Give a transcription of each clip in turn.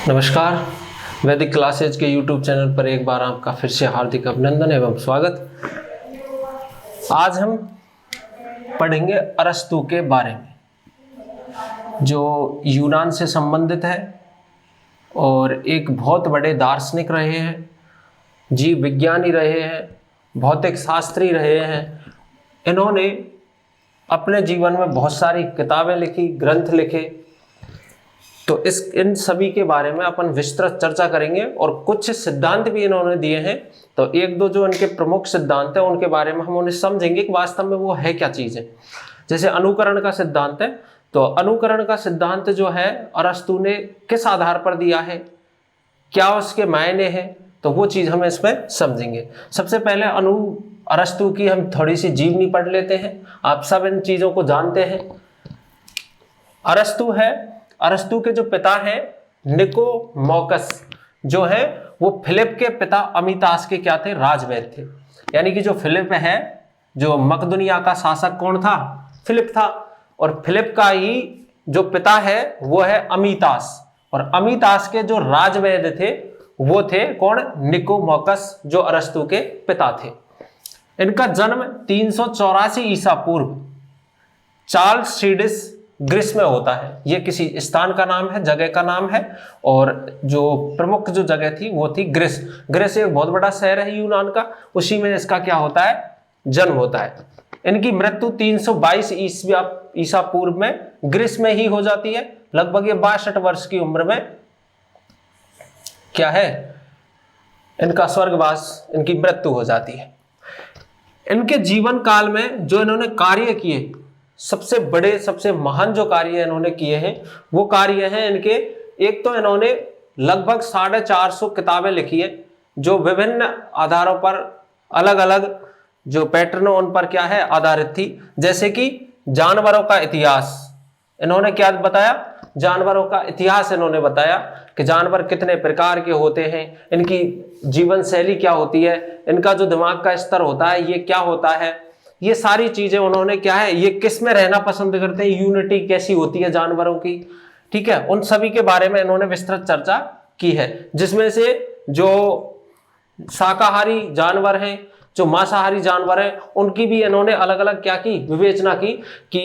नमस्कार। वैदिक क्लासेज के YouTube चैनल पर एक बार आपका फिर से हार्दिक अभिनंदन एवं स्वागत। आज हम पढ़ेंगे अरस्तु के बारे में, जो यूनान से संबंधित है और एक बहुत बड़े दार्शनिक रहे हैं, जीव विज्ञानी रहे हैं, भौतिक शास्त्री रहे हैं। इन्होंने अपने जीवन में बहुत सारी किताबें लिखी, ग्रंथ लिखे। तो इन सभी के बारे में अपन विस्तृत चर्चा करेंगे और कुछ सिद्धांत भी इन्होंने दिए हैं। तो एक दो जो इनके प्रमुख सिद्धांत है उनके बारे में हम उन्हें समझेंगे कि वास्तव में वो है क्या चीज़ है। जैसे अनुकरण का सिद्धांत है, तो अनुकरण का सिद्धांत जो है अरस्तु ने किस आधार पर दिया है, क्या उसके मायने हैं, तो वो चीज़ हम इसमें समझेंगे। सबसे पहले अरस्तु की हम थोड़ी सी जीवनी पढ़ लेते हैं। आप सब इन चीज़ों को जानते हैं। अरस्तु के जो पिता हैं निकोमॉकस जो है वो फिलिप के पिता अमितास के क्या थे, राजवैद्य थे। यानी कि जो फिलिप है, जो मकदुनिया का शासक कौन था, फिलिप था। और फिलिप का ही जो पिता है वो है अमितास, और अमितास के जो राजवैद्य थे वो थे कौन, निकोमॉकस, जो अरस्तु के पिता थे। इनका जन्म 384 ईसा पूर्व चार्ल्स सीडिस ग्रीस में होता है। ये किसी स्थान का नाम है, जगह का नाम है, और जो प्रमुख जो जगह थी वो थी ग्रीस। ग्रीस एक बहुत बड़ा शहर है यूनान का, उसी में इसका क्या होता है, जन्म होता है। इनकी मृत्यु 322 ईसा पूर्व में ग्रीस में ही हो जाती है। लगभग ये 62 वर्ष की उम्र में क्या है, इनका स्वर्गवास, इनकी मृत्यु हो जाती है। इनके जीवन काल में जो इन्होंने कार्य किए, सबसे बड़े सबसे महान जो कार्य इन्होंने किए हैं वो कार्य हैं इनके, एक तो इन्होंने लगभग 450 किताबें लिखी है जो विभिन्न आधारों पर अलग अलग जो पैटर्नों उन पर क्या है आधारित थी। जैसे कि जानवरों का इतिहास, इन्होंने क्या बताया, जानवरों का इतिहास इन्होंने बताया कि जानवर कितने प्रकार के होते हैं, इनकी जीवन शैली क्या होती है, इनका जो दिमाग का स्तर होता है ये क्या होता है। ये सारी चीजें उन्होंने क्या है, ये किस में रहना पसंद करते हैं, यूनिटी कैसी होती है जानवरों की, ठीक है, उन सभी के बारे में इन्होंने विस्तृत चर्चा की है। जिसमें से जो शाकाहारी जानवर हैं, जो मांसाहारी जानवर हैं, उनकी भी इन्होंने अलग अलग क्या की, विवेचना की कि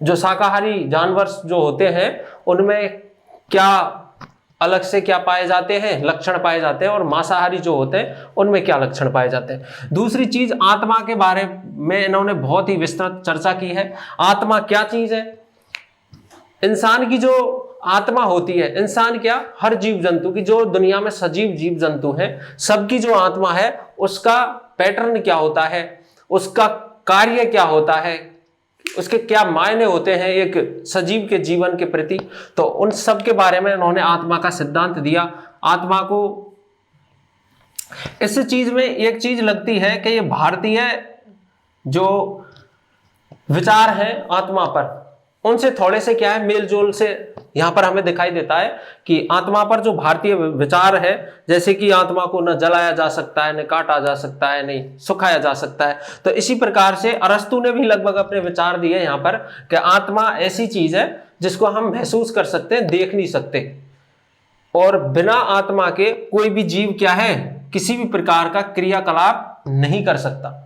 जो शाकाहारी जानवर जो होते हैं उनमें क्या अलग से क्या पाए जाते हैं, लक्षण पाए जाते हैं, और मांसाहारी जो होते हैं उनमें क्या लक्षण पाए जाते हैं। दूसरी चीज, आत्मा के बारे में इन्होंने बहुत ही विस्तृत चर्चा की है। आत्मा क्या चीज है, इंसान की जो आत्मा होती है, इंसान क्या, हर जीव जंतु की, जो दुनिया में सजीव जीव जंतु हैं सबकी जो आत्मा है उसका पैटर्न क्या होता है, उसका कार्य क्या होता है, उसके क्या मायने होते हैं एक सजीव के जीवन के प्रति, तो उन सब के बारे में उन्होंने आत्मा का सिद्धांत दिया। आत्मा को इस चीज में एक चीज लगती है कि ये भारतीय जो विचार हैं आत्मा पर, उनसे थोड़े से क्या है मेल जोल से यहां पर हमें दिखाई देता है कि आत्मा पर जो भारतीय विचार है, जैसे कि आत्मा को न जलाया जा सकता है, न काटा जा सकता है, नहीं सुखाया जा सकता है, तो इसी प्रकार से अरस्तु ने भी लगभग अपने विचार दिए यहाँ पर कि आत्मा ऐसी चीज है जिसको हम महसूस कर सकते हैं, देख नहीं सकते, और बिना आत्मा के कोई भी जीव क्या है, किसी भी प्रकार का क्रियाकलाप नहीं कर सकता।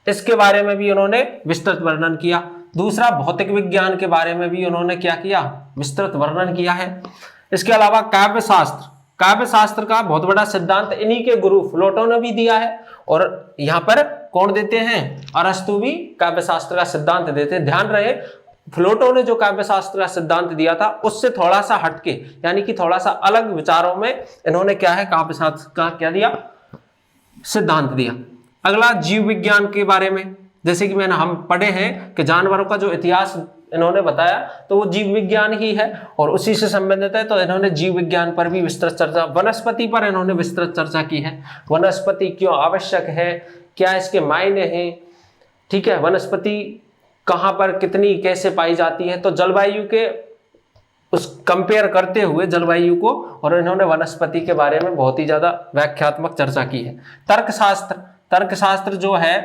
इसके बारे में भी उन्होंने विस्तृत वर्णन किया। दूसरा, भौतिक विज्ञान के बारे में भी उन्होंने क्या किया, विस्तृत वर्णन किया है। इसके अलावा काव्य शास्त्र का बहुत बड़ा सिद्धांत इन्हीं के गुरु प्लेटो ने भी दिया है, और यहाँ पर कौन देते हैं, अरस्तु भी काव्य शास्त्र का सिद्धांत देते हैं। ध्यान रहे, प्लेटो ने जो काव्य शास्त्र का सिद्धांत दिया था उससे थोड़ा सा हटके, यानी कि थोड़ा सा अलग विचारों में इन्होंने क्या है, काव्य शास्त्र का क्या दिया, सिद्धांत दिया। अगला, जीव विज्ञान के बारे में, जैसे कि हम पढ़े हैं कि जानवरों का जो इतिहास इन्होंने बताया तो वो जीव विज्ञान ही है और उसी से संबंधित है, तो इन्होंने जीव विज्ञान पर भी विस्तृत चर्चा। वनस्पति पर इन्होंने विस्तृत चर्चा की है, वनस्पति क्यों आवश्यक है, क्या इसके मायने हैं, ठीक है, वनस्पति कहाँ पर कितनी कैसे पाई जाती है, तो जलवायु के उस कंपेयर करते हुए जलवायु को, और इन्होंने वनस्पति के बारे में बहुत ही ज्यादा व्याख्यात्मक चर्चा की है। तर्कशास्त्र जो है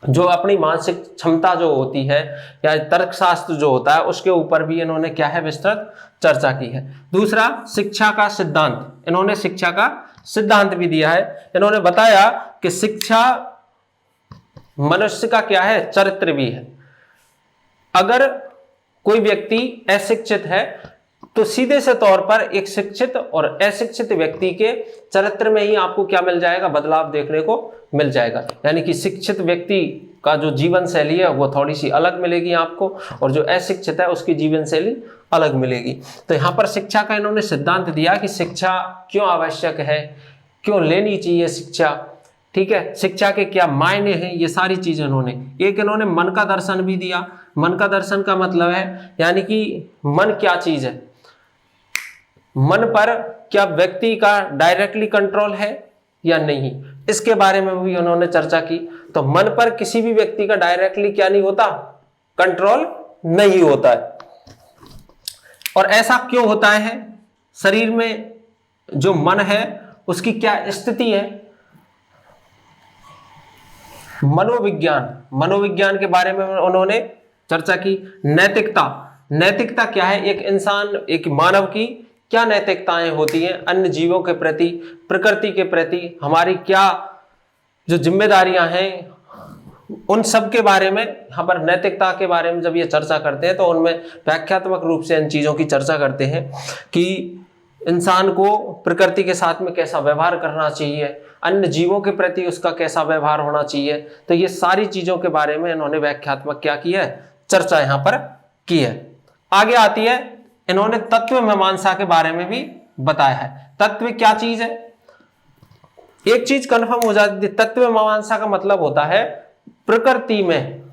जो अपनी मानसिक क्षमता जो होती है या तर्कशास्त्र जो होता है उसके ऊपर भी इन्होंने क्या है विस्तृत चर्चा की है। दूसरा, शिक्षा का सिद्धांत, इन्होंने शिक्षा का सिद्धांत भी दिया है। इन्होंने बताया कि शिक्षा मनुष्य का क्या है, चरित्र भी है। अगर कोई व्यक्ति अशिक्षित है तो सीधे से तौर पर एक शिक्षित और अशिक्षित व्यक्ति के चरित्र में ही आपको क्या मिल जाएगा, बदलाव देखने को मिल जाएगा। यानी कि शिक्षित व्यक्ति का जो जीवन शैली है वो थोड़ी सी अलग मिलेगी आपको, और जो अशिक्षित है उसकी जीवन शैली अलग मिलेगी। तो यहाँ पर शिक्षा का इन्होंने सिद्धांत दिया कि शिक्षा क्यों आवश्यक है, क्यों लेनी चाहिए शिक्षा, ठीक है, शिक्षा के क्या मायने हैं, ये सारी चीजें इन्होंने मन का दर्शन भी दिया। मन का दर्शन का मतलब है यानी कि मन क्या चीज है, मन पर क्या व्यक्ति का डायरेक्टली कंट्रोल है या नहीं, इसके बारे में भी उन्होंने चर्चा की। तो मन पर किसी भी व्यक्ति का डायरेक्टली क्या नहीं होता, कंट्रोल नहीं होता है। और ऐसा क्यों होता है, शरीर में जो मन है उसकी क्या स्थिति है, मनोविज्ञान के बारे में उन्होंने चर्चा की। नैतिकता क्या है, एक इंसान, एक मानव की क्या नैतिकताएं होती हैं अन्य जीवों के प्रति, प्रकृति के प्रति, हमारी क्या जो जिम्मेदारियां हैं, उन सब के बारे में यहाँ पर नैतिकता के बारे में जब ये चर्चा करते हैं तो उनमें व्याख्यात्मक रूप से इन चीजों की चर्चा करते हैं कि इंसान को प्रकृति के साथ में कैसा व्यवहार करना चाहिए, अन्य जीवों के प्रति उसका कैसा व्यवहार होना चाहिए। तो ये सारी चीजों के बारे में इन्होंने व्याख्यात्मक क्या की है, चर्चा यहाँ पर की है। आगे आती है, इन्होंने तत्व मीमांसा के बारे में भी बताया है। तत्व क्या चीज है, एक चीज कंफर्म हो जाती है, तत्व मीमांसा का मतलब होता है प्रकृति में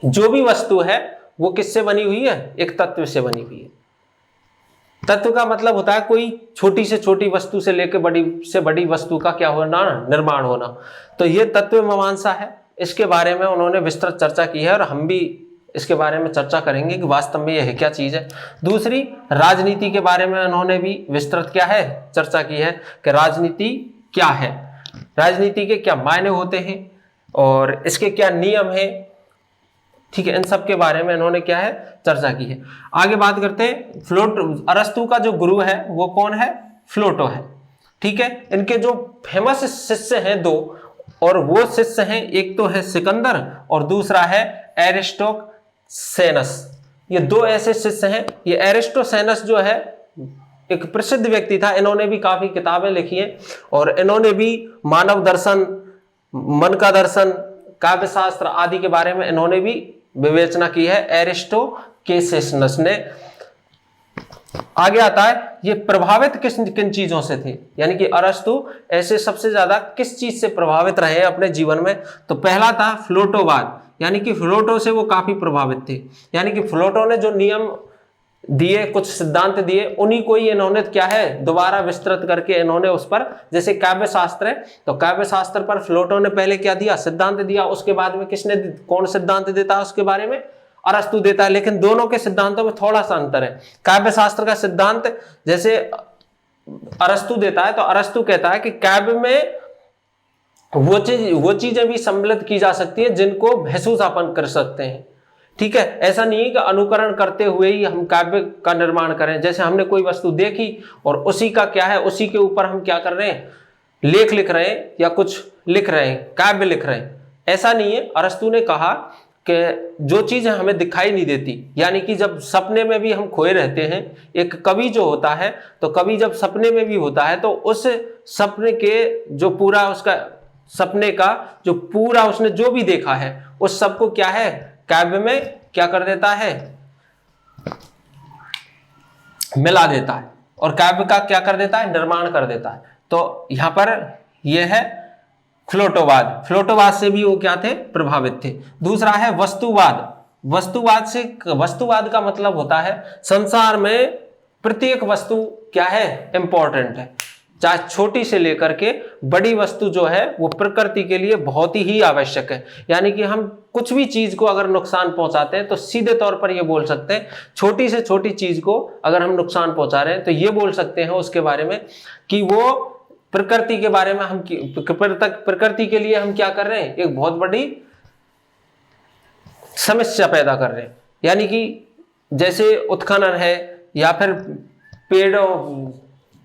जो भी वस्तु है वो किससे बनी हुई है, एक तत्व से बनी हुई है। तत्व का मतलब होता है कोई छोटी से छोटी वस्तु से लेकर बड़ी से बड़ी वस्तु का क्या होना, निर्माण होना। तो ये तत्व मीमांसा है, इसके बारे में उन्होंने विस्तृत चर्चा की है और हम भी इसके बारे में चर्चा करेंगे कि वास्तव में यह क्या चीज है। दूसरी, राजनीति के बारे में उन्होंने भी विस्तृत क्या है, चर्चा की है कि राजनीति क्या है, राजनीति के क्या मायने होते हैं और इसके क्या नियम है, ठीक है, इन सब के बारे में इन्होंने क्या है, चर्चा की है। आगे बात करते हैं, अरस्तु का जो गुरु है वो कौन है, प्लेटो है, ठीक है। इनके जो फेमस शिष्य हैं दो, और वो शिष्य हैं, एक तो है सिकंदर और दूसरा है एरिस्टोसेनस। ये दो ऐसे शिष्य हैं। ये एरिस्टोसेनस जो है एक प्रसिद्ध व्यक्ति था, इन्होंने भी काफी किताबें लिखी हैं और इन्होंने भी मानव दर्शन, मन का दर्शन, काव्य शास्त्र आदि के बारे में इन्होंने भी विवेचना की है, एरिस्टोसेनस ने। आगे आता है, ये प्रभावित किन चीजों से थे, यानी कि अरस्तु ऐसे सबसे ज्यादा किस चीज से प्रभावित रहे अपने जीवन में। तो पहला था प्लेटोवाद, यानी कि प्लेटो से वो काफी प्रभावित थे। यानी कि प्लेटो ने जो नियम दिए, कुछ सिद्धांत दिए, उन्हीं को ही इन्होंने क्या है दोबारा विस्तृत करके इन्होंने उस पर, जैसे काव्य शास्त्र है तो काव्य शास्त्र पर प्लेटो ने पहले क्या दिया, सिद्धांत दिया, उसके बाद में किसने, कौन सिद्धांत देता है उसके बारे में, अरस्तु देता है। लेकिन दोनों के सिद्धांतों में थोड़ा सा अंतर है। काव्य शास्त्र का सिद्धांत जैसे अरस्तु देता है तो अरस्तु कहता है कि काव्य में वो चीजें भी सम्मिलित की जा सकती है जिनको महसूस अपन कर सकते हैं, ठीक है। ऐसा नहीं है कि अनुकरण करते हुए ही हम काव्य का निर्माण करें, जैसे हमने कोई वस्तु देखी और उसी का क्या है, उसी के ऊपर हम क्या कर रहे हैं, लेख लिख रहे हैं या कुछ लिख रहे हैं, काव्य लिख रहे हैं, ऐसा नहीं है। अरस्तु ने कहा कि जो चीजें हमें दिखाई नहीं देती, यानी कि जब सपने में भी हम खोए रहते हैं, एक कवि जो होता है तो कवि जब सपने में भी होता है तो उस सपने के जो पूरा उसका सपने का जो पूरा उसने जो भी देखा है उस सबको क्या है काव्य में क्या कर देता है, मिला देता है और काव्य का क्या कर देता है, निर्माण कर देता है। तो यहां पर यह है प्लेटोवाद से भी वो क्या थे, प्रभावित थे। दूसरा है वस्तुवाद का मतलब होता है संसार में प्रत्येक वस्तु क्या है, इंपॉर्टेंट है, चाहे छोटी से लेकर के बड़ी वस्तु जो है वो प्रकृति के लिए बहुत ही आवश्यक है। यानी कि हम कुछ भी चीज को अगर नुकसान पहुंचाते हैं तो सीधे तौर पर ये बोल सकते हैं, छोटी से छोटी चीज को अगर हम नुकसान पहुंचा रहे हैं तो ये बोल सकते हैं उसके बारे में कि वो प्रकृति के बारे में हम प्रकृति के लिए हम क्या कर रहे हैं, एक बहुत बड़ी समस्या पैदा कर रहे हैं। यानी कि जैसे उत्खनन है या फिर पेड़ों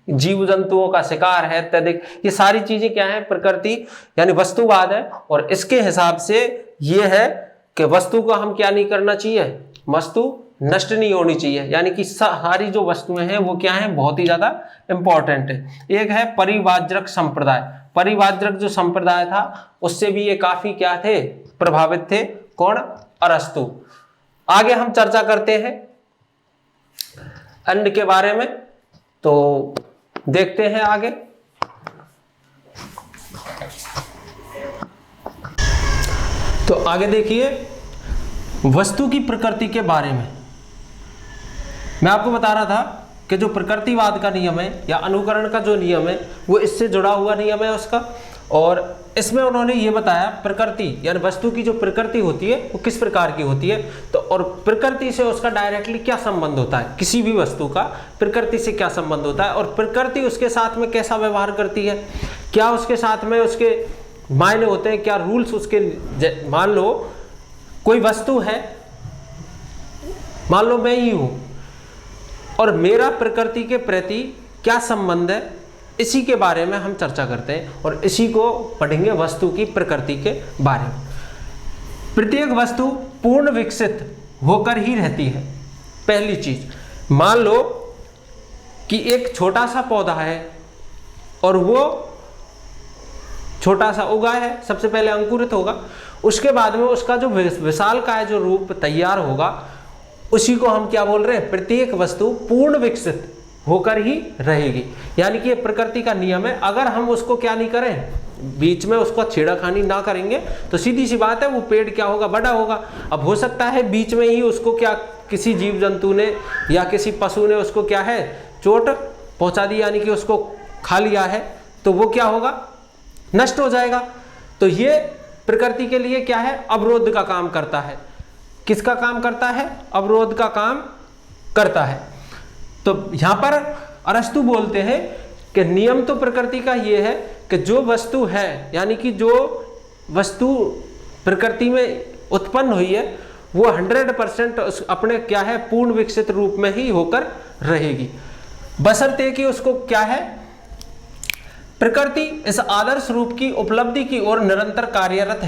जीव जंतुओं का शिकार है इत्यादि, ये सारी चीजें क्या है, प्रकृति यानी वस्तुवाद है। और इसके हिसाब से ये है कि वस्तु को हम क्या नहीं करना चाहिए, वस्तु नष्ट नहीं होनी चाहिए। यानी कि सारी जो वस्तुएं हैं वो क्या है, बहुत ही ज्यादा इंपॉर्टेंट है। एक है परिव्राजक संप्रदाय। परिव्राजक जो संप्रदाय था उससे भी ये काफी क्या थे, प्रभावित थे। कौन, अरस्तु। आगे हम चर्चा करते हैं अन्न के बारे में, तो देखते हैं आगे। तो आगे देखिए वस्तु की प्रकृति के बारे में। मैं आपको बता रहा था कि जो प्रकृतिवाद का नियम है या अनुकरण का जो नियम है वो इससे जुड़ा हुआ नियम है उसका। और इसमें उन्होंने ये बताया प्रकृति यानी वस्तु की जो प्रकृति होती है वो किस प्रकार की होती है। तो और प्रकृति से उसका डायरेक्टली क्या संबंध होता है, किसी भी वस्तु का प्रकृति से क्या संबंध होता है, और प्रकृति उसके साथ में कैसा व्यवहार करती है, क्या उसके साथ में उसके मायने होते हैं, क्या रूल्स उसके। मान लो कोई वस्तु है, मान लो मैं ही हूं और मेरा प्रकृति के प्रति क्या संबंध है, इसी के बारे में हम चर्चा करते हैं और इसी को पढ़ेंगे वस्तु की प्रकृति के बारे में। प्रत्येक वस्तु पूर्ण विकसित होकर ही रहती है। पहली चीज, मान लो कि एक छोटा सा पौधा है और वो छोटा सा उगा है, सबसे पहले अंकुरित होगा, उसके बाद में उसका जो विशालकाय जो रूप तैयार होगा उसी को हम क्या बोल रहे हैं, प्रत्येक वस्तु पूर्ण विकसित होकर ही रहेगी। यानी कि ये प्रकृति का नियम है। अगर हम उसको क्या नहीं करें, बीच में उसको छेड़खानी ना करेंगे तो सीधी सी बात है वो पेड़ क्या होगा, बड़ा होगा। अब हो सकता है बीच में ही उसको क्या किसी जीव जंतु ने या किसी पशु ने उसको क्या है चोट पहुंचा दी, यानी कि उसको खा लिया है, तो वो क्या होगा, नष्ट हो जाएगा। तो ये प्रकृति के लिए क्या है, अवरोध का काम करता है। किसका काम करता है, अवरोध का काम करता है। तो यहां पर अरस्तु बोलते हैं कि नियम तो प्रकृति का ये है कि जो वस्तु है, यानी कि जो वस्तु प्रकृति में उत्पन्न हुई है वो 100% अपने क्या है पूर्ण विकसित रूप में ही होकर रहेगी, बशर्ते कि उसको क्या है, प्रकृति इस आदर्श रूप की उपलब्धि की ओर निरंतर कार्यरत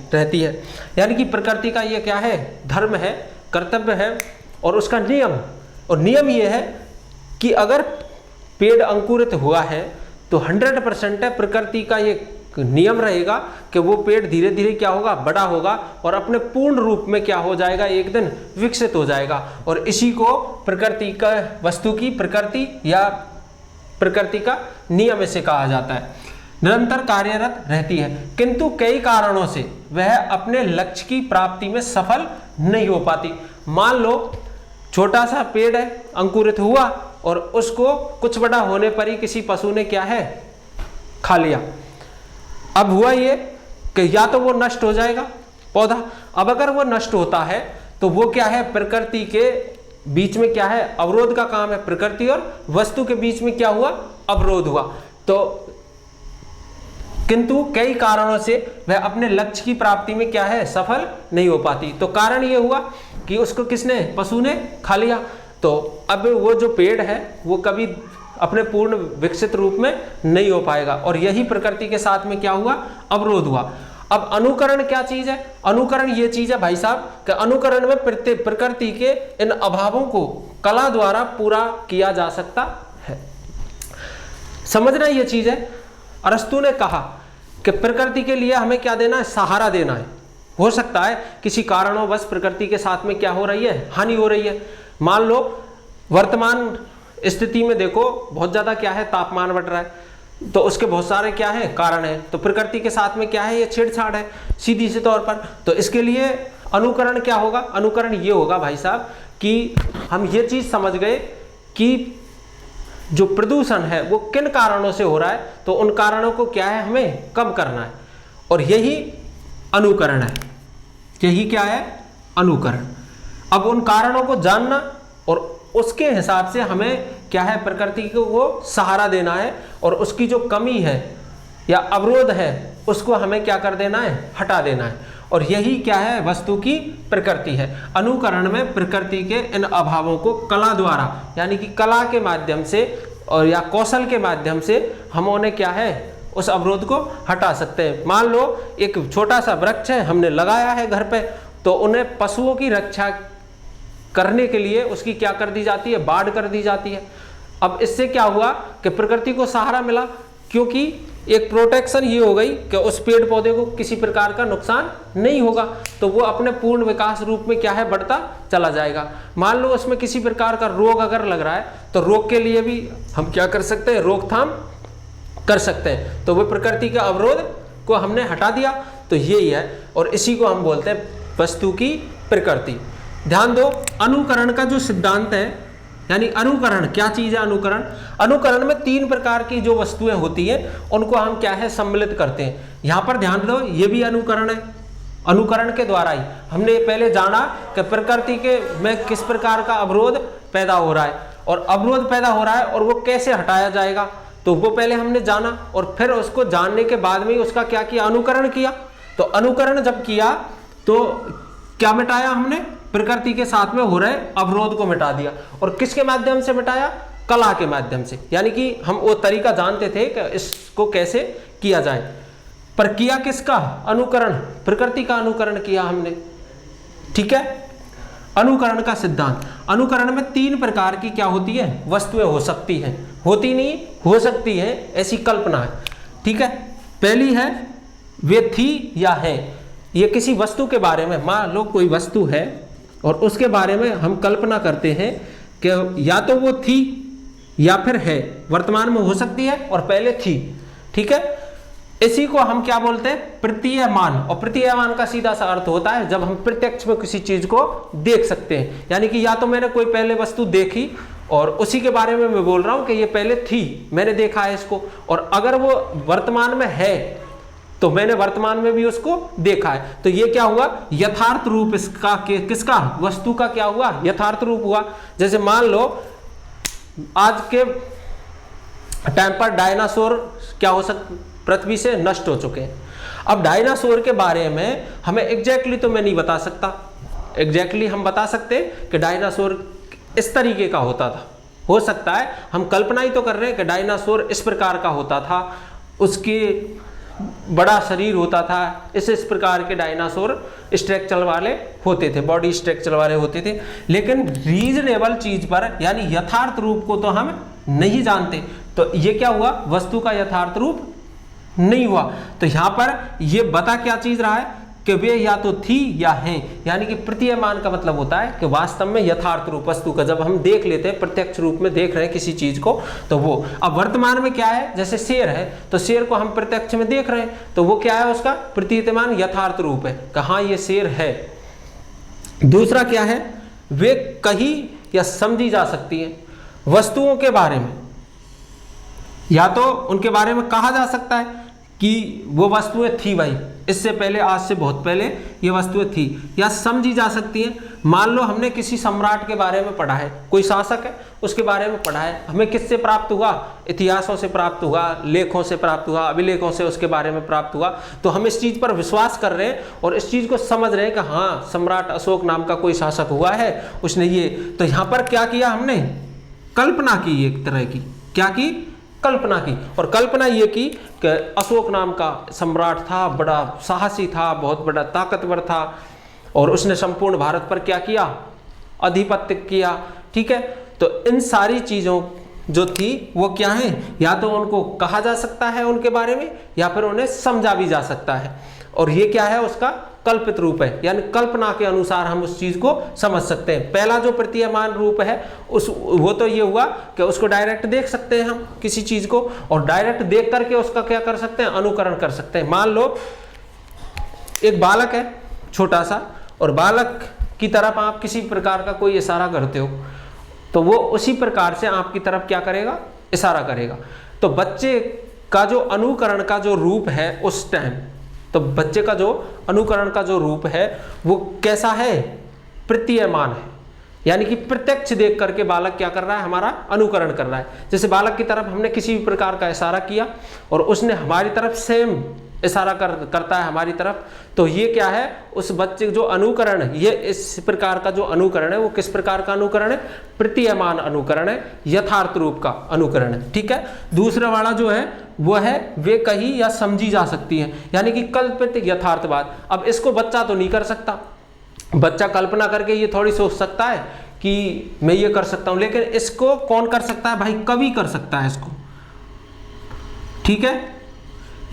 रहती है। यानी कि प्रकृति का ये क्या है, धर्म है, कर्तव्य है और उसका नियम। और नियम ये है कि अगर पेड़ अंकुरित हुआ है तो 100% है प्रकृति का ये नियम रहेगा कि वो पेड़ धीरे धीरे क्या होगा, बड़ा होगा और अपने पूर्ण रूप में क्या हो जाएगा, एक दिन विकसित हो जाएगा। और इसी को प्रकृति का, वस्तु की प्रकृति या प्रकृति का नियम इसे कहा जाता है। निरंतर कार्यरत रहती है किंतु कई कारणों से वह अपने लक्ष्य की प्राप्ति में सफल नहीं हो पाती। मान लो छोटा सा पेड़ है, अंकुरित हुआ और उसको कुछ बड़ा होने पर ही किसी पशु ने क्या है, खा लिया। अब हुआ ये कि या तो वो नष्ट हो जाएगा पौधा। अब अगर वो नष्ट होता है तो वो क्या है, प्रकृति के बीच में क्या है, अवरोध का काम है। प्रकृति और वस्तु के बीच में क्या हुआ, अवरोध हुआ। तो किंतु कई कारणों से वह अपने लक्ष्य की प्राप्ति में क्या है, सफल नहीं हो पाती। तो कारण ये हुआ कि उसको किसने, पशु ने खा लिया। तो अब वो जो पेड़ है वो कभी अपने पूर्ण विकसित रूप में नहीं हो पाएगा। और यही प्रकृति के साथ में क्या हुआ, अवरोध हुआ। अब अनुकरण क्या चीज है, अनुकरण ये चीज है भाई साहब कि अनुकरण में प्रकृति के इन अभावों को कला द्वारा पूरा किया जा सकता है। समझना ये चीज है। अरस्तु ने कहा कि प्रकृति के लिए हमें क्या देना है, सहारा देना है। हो सकता है किसी कारणों प्रकृति के साथ में क्या हो रही है, हानि हो रही है। मान लो वर्तमान स्थिति में देखो बहुत ज्यादा क्या है, तापमान बढ़ रहा है, तो उसके बहुत सारे क्या है कारण है। तो प्रकृति के साथ में क्या है, ये छेड़छाड़ है सीधी सी तौर पर। तो इसके लिए अनुकरण क्या होगा, अनुकरण ये होगा भाई साहब कि हम ये चीज समझ गए कि जो प्रदूषण है वो किन कारणों से हो रहा है, तो उन कारणों को क्या है, हमें कम करना है। और यही अनुकरण है, यही क्या है, अनुकरण। अब उन कारणों को जानना और उसके हिसाब से हमें क्या है, प्रकृति को वो सहारा देना है और उसकी जो कमी है या अवरोध है उसको हमें क्या कर देना है, हटा देना है। और यही क्या है, वस्तु की प्रकृति है। अनुकरण में प्रकृति के इन अभावों को कला द्वारा, यानी कि कला के माध्यम से और या कौशल के माध्यम से हम उन्हें क्या है, उस अवरोध को हटा सकते हैं। मान लो एक छोटा सा वृक्ष है, हमने लगाया है घर पे, तो उन्हें पशुओं की रक्षा करने के लिए उसकी क्या कर दी जाती है, बाड़ कर दी जाती है। अब इससे क्या हुआ कि प्रकृति को सहारा मिला, क्योंकि एक प्रोटेक्शन ये हो गई कि उस पेड़ पौधे को किसी प्रकार का नुकसान नहीं होगा, तो वो अपने पूर्ण विकास रूप में क्या है, बढ़ता चला जाएगा। मान लो उसमें किसी प्रकार का रोग अगर लग रहा है, तो रोग के लिए भी हम क्या कर सकते हैं, रोकथाम कर सकते हैं। तो वो प्रकृति के अवरोध को हमने हटा दिया, तो यही है, और इसी को हम बोलते हैं वस्तु की प्रकृति। ध्यान दो, अनुकरण का जो सिद्धांत है, यानी अनुकरण क्या चीज है, अनुकरण, अनुकरण में 3 प्रकार की जो वस्तुएं होती हैं उनको हम क्या है, सम्मिलित करते हैं। यहां पर ध्यान दो, ये भी अनुकरण है। अनुकरण के द्वारा ही हमने पहले जाना कि प्रकृति के में किस प्रकार का अवरोध पैदा हो रहा है, और अवरोध पैदा हो रहा है और वो कैसे हटाया जाएगा, तो वो पहले हमने जाना, और फिर उसको जानने के बाद में उसका क्या किया, अनुकरण किया। तो अनुकरण जब किया तो क्या मिटाया हमने, प्रकृति के साथ में हो रहे अवरोध को मिटा दिया। और किसके माध्यम से मिटाया, कला के माध्यम से, यानी कि हम वो तरीका जानते थे कि इसको कैसे किया जाए। पर किया किसका, अनुकरण, प्रकृति का अनुकरण किया हमने। ठीक है, अनुकरण का सिद्धांत, अनुकरण में 3 प्रकार की क्या होती है, वस्तुएं हो सकती हैं, होती नहीं, हो सकती है, ऐसी कल्पना है। ठीक है, पहली है वे थी या है। ये किसी वस्तु के बारे में, मान लो कोई वस्तु है और उसके बारे में हम कल्पना करते हैं कि या तो वो थी या फिर है, वर्तमान में हो सकती है और पहले थी। ठीक है, इसी को हम क्या बोलते हैं, प्रतीयमान। और प्रतीयमान का सीधा सा अर्थ होता है जब हम प्रत्यक्ष में किसी चीज को देख सकते हैं, यानी कि या तो मैंने कोई पहले वस्तु देखी और उसी के बारे में मैं बोल रहा हूं कि ये पहले थी, मैंने देखा है इसको, और अगर वो वर्तमान में है तो मैंने वर्तमान में भी उसको देखा है। तो ये क्या हुआ, यथार्थ रूप इसका, किसका, वस्तु का क्या हुआ, यथार्थ रूप हुआ। जैसे मान लो आज के टाइम पर डायनासोर क्या हो पृथ्वी से नष्ट हो चुके हैं। अब डायनासोर के बारे में हमें एग्जैक्टली तो मैं नहीं बता सकता, एग्जैक्टली हम बता सकते कि डायनासोर इस तरीके का होता था, हो सकता है हम कल्पना ही तो कर रहे हैं कि डायनासोर इस प्रकार का होता था, उसके बड़ा शरीर होता था, इस प्रकार के डायनासोर स्ट्रक्चर वाले होते थे, बॉडी स्ट्रक्चर वाले होते थे। लेकिन रीजनेबल चीज पर, यानी यथार्थ रूप को तो हम नहीं जानते, तो ये क्या हुआ, वस्तु का यथार्थ रूप नहीं हुआ। तो यहां पर ये बता क्या चीज रहा है कि वे या तो थी या हैं, यानी कि प्रतीयमान का मतलब होता है कि वास्तव में यथार्थ रूप वस्तु का जब हम देख लेते हैं, प्रत्यक्ष रूप में देख रहे हैं किसी चीज को, तो वो। अब वर्तमान में क्या है, जैसे शेर है, तो शेर को हम प्रत्यक्ष में देख रहे हैं, तो वो क्या है, उसका प्रतीयमान यथार्थ रूप है, कहाँ ये शेर है। दूसरा क्या है, वे कही या समझी जा सकती है वस्तुओं के बारे में, या तो उनके बारे में कहा जा सकता है कि वो वस्तुएं थी भाई, इससे पहले, आज से बहुत पहले ये वस्तुएं थी, या समझी जा सकती हैं। मान लो हमने किसी सम्राट के बारे में पढ़ा है, कोई शासक है उसके बारे में पढ़ा है, हमें किससे प्राप्त हुआ, इतिहासों से प्राप्त हुआ, लेखों से प्राप्त हुआ, अभिलेखों से उसके बारे में प्राप्त हुआ, तो हम इस चीज़ पर विश्वास कर रहे हैं और इस चीज़ को समझ रहे हैं कि हाँ सम्राट अशोक नाम का कोई शासक हुआ है, उसने ये। तो यहाँ पर क्या किया हमने, कल्पना की, एक तरह की क्या की, कल्पना की। और कल्पना ये की कि अशोक नाम का सम्राट था, बड़ा साहसी था, बहुत बड़ा ताकतवर था, और उसने संपूर्ण भारत पर क्या किया, आधिपत्य किया। ठीक है, तो इन सारी चीज़ों जो थी वो क्या है, या तो उनको कहा जा सकता है उनके बारे में, या फिर उन्हें समझा भी जा सकता है, और ये क्या है, उसका कल्पित रूप है, यानी कल्पना के अनुसार हम उस चीज को समझ सकते हैं। पहला जो प्रतीयमान रूप है वो तो ये हुआ कि उसको डायरेक्ट देख सकते हैं हम किसी चीज को, और डायरेक्ट देख करके उसका क्या कर सकते हैं, अनुकरण कर सकते हैं। मान लो एक बालक है छोटा सा, और बालक की तरफ आप किसी प्रकार का कोई इशारा करते हो, तो वो उसी प्रकार से आपकी तरफ क्या करेगा, इशारा करेगा। तो बच्चे का जो अनुकरण का जो रूप है उस टाइम, तो बच्चे का जो अनुकरण का जो रूप है वो कैसा है, प्रतीयमान है, यानी कि प्रत्यक्ष देख करके बालक क्या कर रहा है, हमारा अनुकरण कर रहा है। जैसे बालक की तरफ हमने किसी भी प्रकार का इशारा किया और उसने हमारी तरफ सेम इशारा करता है हमारी तरफ। तो ये क्या है, उस बच्चे जो अनुकरण है, ये इस प्रकार का जो अनुकरण है वो किस प्रकार का अनुकरण है, प्रतीयमान अनुकरण है, यथार्थ रूप का अनुकरण है। ठीक है। दूसरा वाला जो है वो है वे कही या समझी जा सकती है, यानी कि कल्पित यथार्थवाद। अब इसको बच्चा तो नहीं कर सकता, बच्चा कल्पना करके ये थोड़ी सोच सकता है कि मैं ये कर सकता हूं, लेकिन इसको कौन कर सकता है भाई, कवि कर सकता है इसको। ठीक है।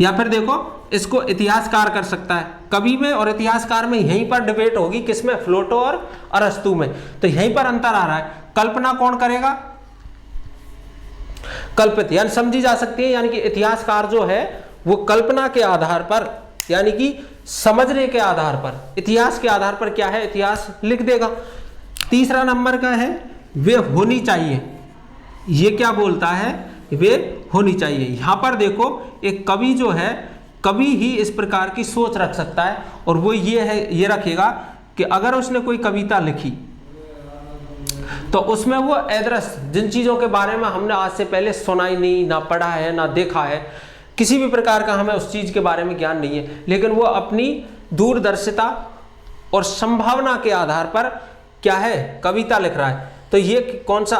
या फिर देखो इसको इतिहासकार कर सकता है। कवि में और इतिहासकार में यहीं पर डिबेट होगी, किसमें, प्लेटो और अरस्तु में। तो यहीं पर अंतर आ रहा है। कल्पना कौन करेगा, कल्पित यानी समझी जा सकती है, यानी कि इतिहासकार जो है वो कल्पना के आधार पर, यानी कि समझने के आधार पर, इतिहास के आधार पर क्या है, इतिहास लिख देगा। तीसरा नंबर का है वे होनी चाहिए। ये क्या बोलता है, वे होनी चाहिए। यहां पर देखो एक कवि जो है, कवि ही इस प्रकार की सोच रख सकता है, और वो ये है, ये रखेगा कि अगर उसने कोई कविता लिखी तो उसमें वो एड्रेस, जिन चीज़ों के बारे में हमने आज से पहले सुना ही नहीं, ना पढ़ा है, ना देखा है, किसी भी प्रकार का हमें उस चीज़ के बारे में ज्ञान नहीं है, लेकिन वो अपनी दूरदर्शिता और संभावना के आधार पर क्या है, कविता लिख रहा है। तो ये कौन सा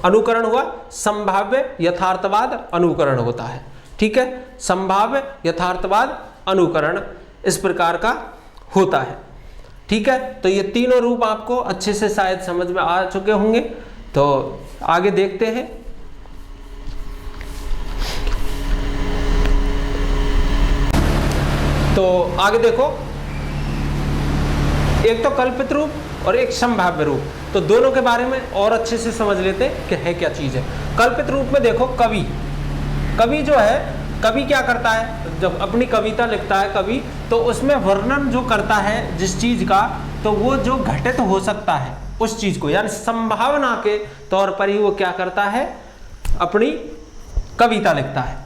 अनुकरण हुआ, संभाव्य यथार्थवाद अनुकरण होता है। ठीक है। संभाव्य यथार्थवाद अनुकरण इस प्रकार का होता है। ठीक है। तो ये तीनों रूप आपको अच्छे से शायद समझ में आ चुके होंगे। तो आगे देखते हैं। तो आगे देखो, एक तो कल्पित रूप और एक संभाव्य रूप, तो दोनों के बारे में और अच्छे से समझ लेते हैं कि है क्या चीज है। कल्पित रूप में देखो कवि, कवि जो है, कवि क्या करता है, जब अपनी कविता लिखता है कवि, तो उसमें वर्णन जो करता है जिस चीज का, तो वो जो घटित हो सकता है उस चीज को, यानी संभावना के तौर पर ही वो क्या करता है, अपनी कविता लिखता है।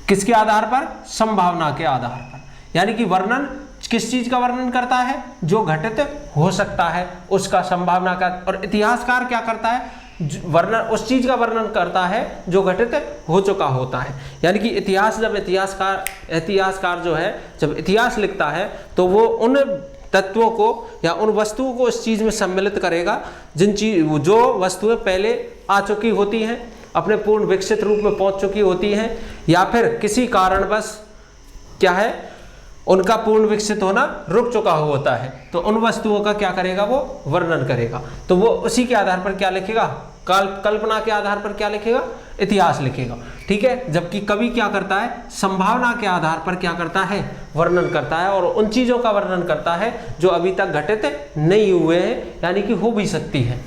किसके आधार पर, संभावना के आधार पर। यानी कि वर्णन किस चीज का वर्णन करता है, जो घटित हो सकता है उसका संभावना का। और इतिहासकार क्या करता है, वर्णन उस चीज का वर्णन करता है जो घटित हो चुका होता है। यानी कि इतिहास, जब इतिहासकार जो है जब इतिहास लिखता है तो वो उन तत्वों को या उन वस्तुओं को इस चीज में सम्मिलित करेगा जो वस्तुएं पहले आ चुकी होती हैं, अपने पूर्ण विकसित रूप में पहुंच चुकी होती हैं, या फिर किसी कारणवश क्या है, उनका पूर्ण विकसित होना रुक चुका होता है। तो उन वस्तुओं का क्या करेगा, वो वर्णन करेगा। तो वो उसी के आधार पर क्या लिखेगा, कल्पना के आधार पर क्या लिखेगा, इतिहास लिखेगा। ठीक है। जबकि कवि क्या करता है, संभावना के आधार पर क्या करता है, वर्णन करता है, और उन चीजों का वर्णन करता है जो अभी तक घटित नहीं हुए हैं, यानी कि हो भी सकती है।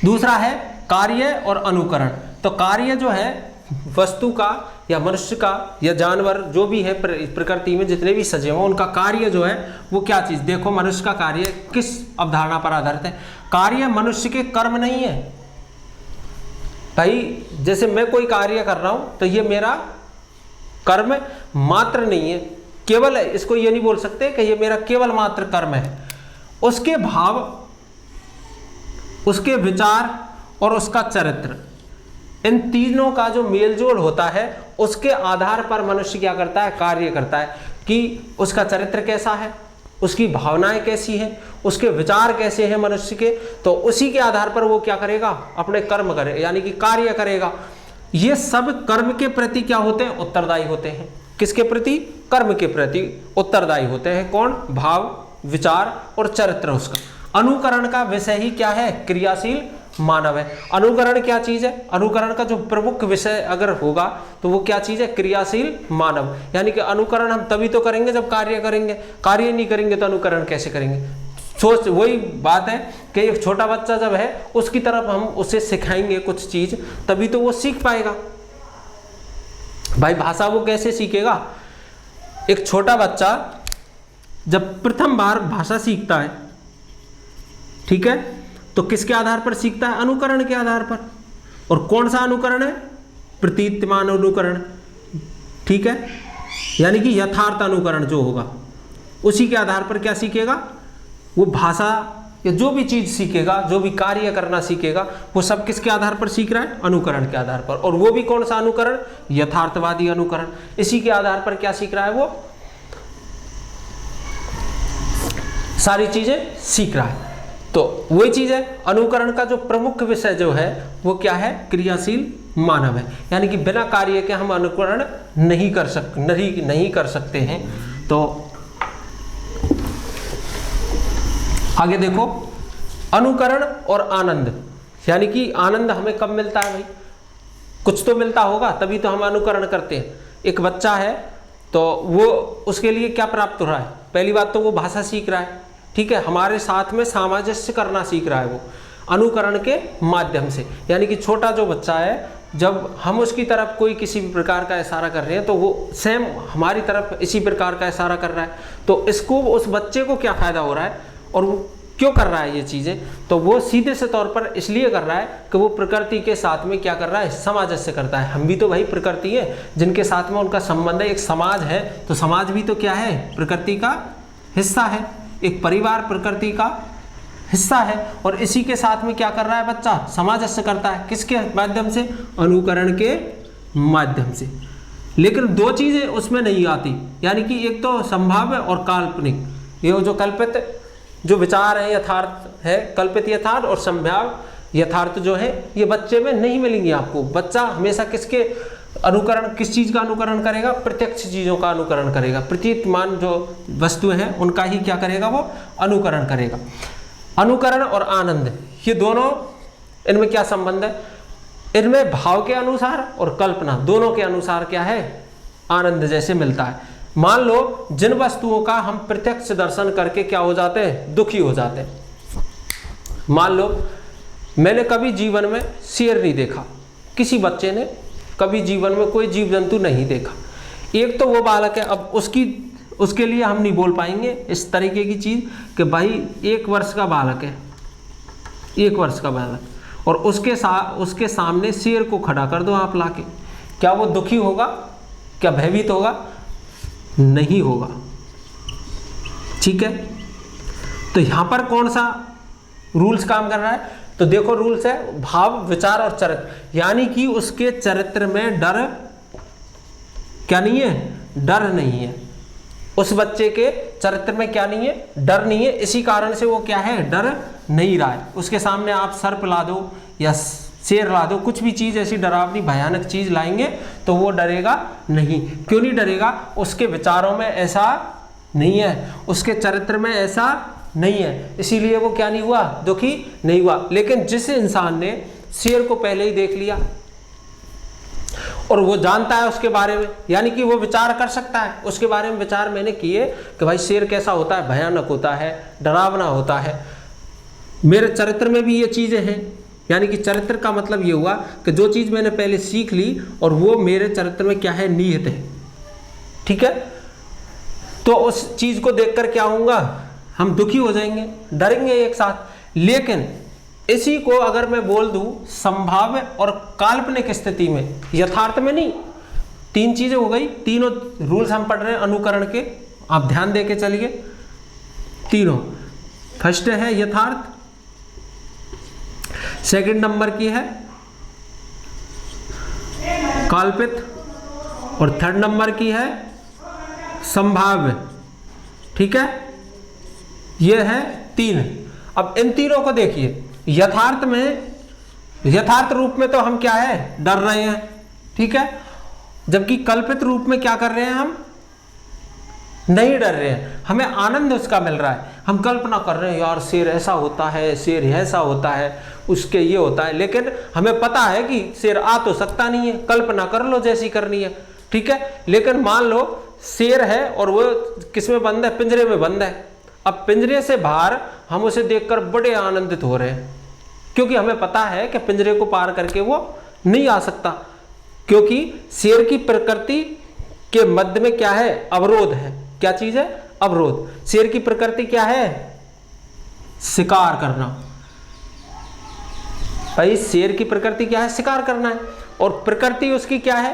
दूसरा है कार्य और अनुकरण। तो कार्य जो है वस्तु का या मनुष्य का या जानवर जो भी है प्रकृति में जितने भी सजीव हैं, उनका कार्य जो है वो क्या चीज, देखो मनुष्य का कार्य किस अवधारणा पर आधारित है, कार्य मनुष्य के कर्म नहीं है भाई। जैसे मैं कोई कार्य कर रहा हूं तो ये मेरा कर्म मात्र नहीं है, केवल है, इसको ये नहीं बोल सकते कि ये मेरा केवल मात्र कर्म है। उसके भाव, उसके विचार और उसका चरित्र, इन तीनों का जो मेलजोल होता है उसके आधार पर मनुष्य क्या करता है, कार्य करता है कि उसका चरित्र कैसा है, उसकी भावनाएं कैसी हैं, उसके विचार कैसे हैं मनुष्य के। तो उसी के आधार पर वो क्या करेगा, अपने कर्म करे, यानी कि कार्य करेगा। ये सब कर्म के प्रति क्या होते हैं, उत्तरदायी होते हैं। किसके प्रति, कर्म के प्रति उत्तरदायी होते हैं। कौन, भाव, विचार और चरित्र उसका। अनुकरण का विषय ही क्या है, क्रियाशील मानव है। अनुकरण क्या चीज है, अनुकरण का जो प्रमुख विषय अगर होगा तो वो क्या चीज है, क्रियाशील मानव। यानी कि अनुकरण हम तभी तो करेंगे जब कार्य करेंगे, कार्य नहीं करेंगे तो अनुकरण कैसे करेंगे। सोच, वही बात है कि एक छोटा बच्चा जब है उसकी तरफ हम उसे सिखाएंगे कुछ चीज, तभी तो वो सीख पाएगा। भाई भाषा वो कैसे सीखेगा, एक छोटा बच्चा जब प्रथम बार भाषा सीखता है, ठीक है, तो किसके आधार पर सीखता है, अनुकरण के आधार पर। और कौन सा अनुकरण है, प्रतीयमान अनुकरण। ठीक है। यानी कि यथार्थ अनुकरण जो होगा उसी के आधार पर क्या सीखेगा, वो भाषा या जो भी चीज सीखेगा, जो भी कार्य करना सीखेगा, वो सब किसके आधार पर सीख रहा है? अनुकरण के आधार पर। और वो भी कौन सा अनुकरण? यथार्थवादी अनुकरण। इसी के आधार पर क्या सीख रहा है? वो सारी चीजें सीख रहा है। तो वही चीज है, अनुकरण का जो प्रमुख विषय जो है वो क्या है? क्रियाशील मानव है। यानी कि बिना कार्य के हम अनुकरण नहीं कर सकते हैं। तो आगे देखो, अनुकरण और आनंद, यानी कि आनंद हमें कब मिलता है भाई? कुछ तो मिलता होगा, तभी तो हम अनुकरण करते हैं। एक बच्चा है तो वो, उसके लिए क्या प्राप्त हो रहा है? पहली बात तो वो भाषा सीख रहा है, ठीक है, हमारे साथ में सामंजस्य करना सीख रहा है वो अनुकरण के माध्यम से। यानी कि छोटा जो बच्चा है, जब हम उसकी तरफ कोई किसी भी प्रकार का इशारा कर रहे हैं तो वो सेम हमारी तरफ इसी प्रकार का इशारा कर रहा है। तो इसको, उस बच्चे को क्या फायदा हो रहा है और वो क्यों कर रहा है ये चीज़ें? तो वो सीधे से तौर पर इसलिए कर रहा है कि वो प्रकृति के साथ में क्या कर रहा है? सामंजस्य करता है। हम भी तो भाई प्रकृति है जिनके साथ में उनका संबंध है। एक समाज है तो समाज भी तो क्या है? प्रकृति का हिस्सा है। एक परिवार प्रकृति का हिस्सा है और इसी के साथ में क्या कर रहा है बच्चा? सामंजस्य करता है। किसके माध्यम से? अनुकरण के माध्यम से। लेकिन दो चीजें उसमें नहीं आती, यानी कि एक तो संभाव्य और काल्पनिक। ये जो कल्पित जो विचार है, यथार्थ है, कल्पित यथार्थ और संभाव्य यथार्थ जो है, ये बच्चे में नहीं मिलेंगे आपको। बच्चा हमेशा किसके अनुकरण, किस चीज का अनुकरण करेगा? प्रत्यक्ष चीजों का अनुकरण करेगा। प्रतीयमान जो वस्तु है उनका ही क्या करेगा? वो अनुकरण करेगा। अनुकरण और आनंद, ये दोनों, इनमें क्या संबंध है? इनमें भाव के अनुसार और कल्पना दोनों के अनुसार क्या है? आनंद जैसे मिलता है। मान लो जिन वस्तुओं का हम प्रत्यक्ष दर्शन करके क्या हो जाते हैं? दुखी हो जाते हैं। मान लो मैंने कभी जीवन में शेर नहीं देखा, किसी बच्चे ने कभी जीवन में कोई जीव जंतु नहीं देखा। एक तो वो बालक है, अब उसके लिए हम नहीं बोल पाएंगे इस तरीके की चीज कि भाई 1 वर्ष का बालक है, 1 वर्ष का बालक, और उसके सामने शेर को खड़ा कर दो आप लाके, क्या वो दुखी होगा? क्या भयभीत होगा? नहीं होगा। ठीक है, तो यहां पर कौन सा रूल्स काम कर रहा है? तो देखो रूल्स है भाव, विचार और चरित्र। यानी कि उसके चरित्र में डर क्या नहीं है? डर नहीं है। उस बच्चे के चरित्र में क्या नहीं है? डर नहीं है। इसी कारण से वो क्या है? डर नहीं रहा है। उसके सामने आप सर्प ला दो या शेर ला दो, कुछ भी चीज ऐसी डरावनी भयानक चीज लाएंगे तो वो डरेगा नहीं। क्यों नहीं डरेगा? उसके विचारों में ऐसा नहीं है, उसके चरित्र में ऐसा नहीं है, इसीलिए वो क्या नहीं हुआ? दुखी नहीं हुआ। लेकिन जिस इंसान ने शेर को पहले ही देख लिया और वो जानता है उसके बारे में, यानी कि वो विचार कर सकता है उसके बारे में। विचार मैंने किए कि भाई शेर कैसा होता है? भयानक होता है, डरावना होता है। मेरे चरित्र में भी ये चीजें हैं। यानी कि चरित्र का मतलब ये हुआ कि जो चीज मैंने पहले सीख ली और वो मेरे चरित्र में क्या है? निहित है। ठीक है, तो उस चीज को देखकर क्या होगा? हम दुखी हो जाएंगे, डरेंगे एक साथ। लेकिन इसी को अगर मैं बोल दूं संभाव्य और काल्पनिक स्थिति में, यथार्थ में नहीं, 3 चीजें हो गई। तीनों रूल्स हम पढ़ रहे हैं अनुकरण के, आप ध्यान दे के चलिए। तीनों, फर्स्ट है यथार्थ, सेकंड नंबर की है काल्पित और थर्ड नंबर की है संभाव्य। ठीक है, ये है 3। अब इन तीनों को देखिए। यथार्थ में, यथार्थ रूप में तो हम क्या है? डर रहे हैं, ठीक है, जबकि कल्पित रूप में क्या कर रहे हैं? हम नहीं डर रहे हैं, हमें आनंद उसका मिल रहा है। हम कल्पना कर रहे हैं यार शेर ऐसा होता है, शेर ऐसा होता है, उसके ये होता है, लेकिन हमें पता है कि शेर आ तो सकता नहीं है। कल्पना कर लो जैसी करनी है, ठीक है। लेकिन मान लो शेर है और वो किस में बंद है? पिंजरे में बंद है। अब पिंजरे से बाहर हम उसे देखकर बड़े आनंदित हो रहे हैं, क्योंकि हमें पता है कि पिंजरे को पार करके वो नहीं आ सकता, क्योंकि शेर की प्रकृति के मध्य में क्या है? अवरोध है। क्या चीज है? अवरोध। शेर की प्रकृति क्या है? शिकार करना। भाई शेर की प्रकृति क्या है? शिकार करना है। और प्रकृति उसकी क्या है?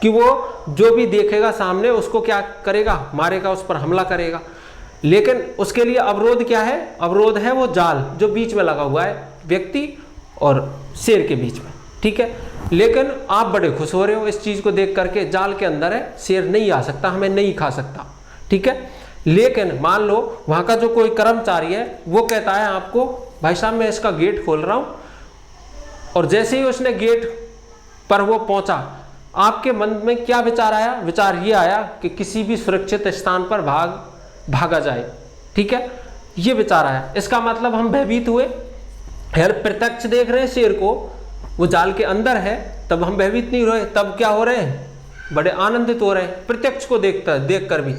कि वो जो भी देखेगा सामने उसको क्या करेगा? मारेगा, उस पर हमला करेगा। लेकिन उसके लिए अवरोध क्या है? अवरोध है वो जाल जो बीच में लगा हुआ है व्यक्ति और शेर के बीच में, ठीक है। लेकिन आप बड़े खुश हो रहे हो इस चीज को देख करके, जाल के अंदर है, शेर नहीं आ सकता, हमें नहीं खा सकता, ठीक है। लेकिन मान लो वहां का जो कोई कर्मचारी है वो कहता है आपको, भाई साहब मैं इसका गेट खोल रहा हूं, और जैसे ही उसने गेट पर वो पहुंचा, आपके मन में क्या विचार आया? विचार ये आया कि किसी भी सुरक्षित स्थान पर भागा जाए, ठीक है, ये विचार आया। इसका मतलब हम भयभीत हुए, यार प्रत्यक्ष देख रहे हैं शेर को, वो जाल के अंदर है, तब हम भयभीत नहीं रहे, तब क्या हो रहे हैं? बड़े आनंदित हो रहे हैं प्रत्यक्ष को देख कर भी।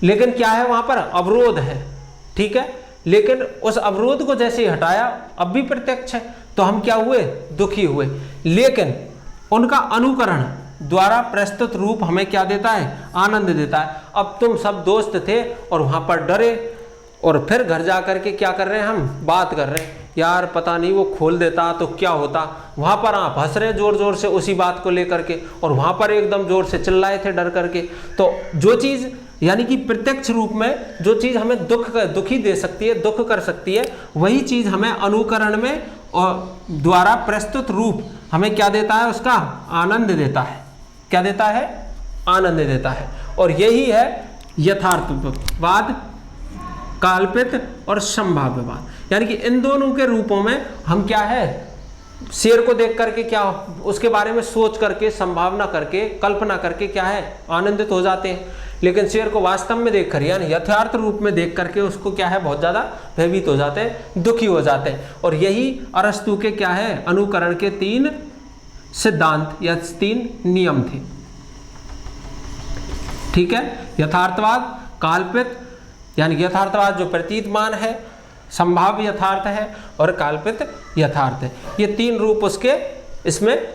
लेकिन क्या है वहां पर? अवरोध है, ठीक है। लेकिन उस अवरोध को जैसे ही हटाया, अब भी प्रत्यक्ष है, तो हम क्या हुए? दुखी हुए। लेकिन उनका अनुकरण द्वारा प्रस्तुत रूप हमें क्या देता है? आनंद देता है। अब तुम सब दोस्त थे और वहां पर डरे, और फिर घर जा करके क्या कर रहे हैं? हम बात कर रहे हैं, यार पता नहीं वो खोल देता तो क्या होता। वहां पर आप हंस रहे जोर जोर से उसी बात को लेकर के, और वहां पर एकदम जोर से चिल्लाए थे डर करके। तो जो चीज यानी कि प्रत्यक्ष रूप में जो चीज हमें दुखी दे सकती है, दुख कर सकती है, वही चीज हमें अनुकरण में और द्वारा प्रस्तुत रूप हमें क्या देता है? उसका आनंद देता है। क्या देता है? आनंद देता है। और यही है यथार्थवाद, काल्पित और संभाव्यवाद। यानी कि इन दोनों के रूपों में हम क्या है? शेर को देख करके क्या, उसके बारे में सोच करके, संभावना करके, कल्पना करके क्या है? आनंदित हो जाते हैं। लेकिन शेर को वास्तव में देखकर यानी यथार्थ रूप में देख करके उसको क्या है? बहुत ज्यादा भयभीत हो जाते हैं, दुखी हो जाते हैं। और यही अरस्तु के क्या है? अनुकरण के 3 सिद्धांत या 3 नियम थे, ठीक है। यथार्थवाद, काल्पित यानी यथार्थवाद जो प्रतीतमान है, संभाव्य यथार्थ है, और काल्पित यथार्थ है। ये 3 रूप उसके, इसमें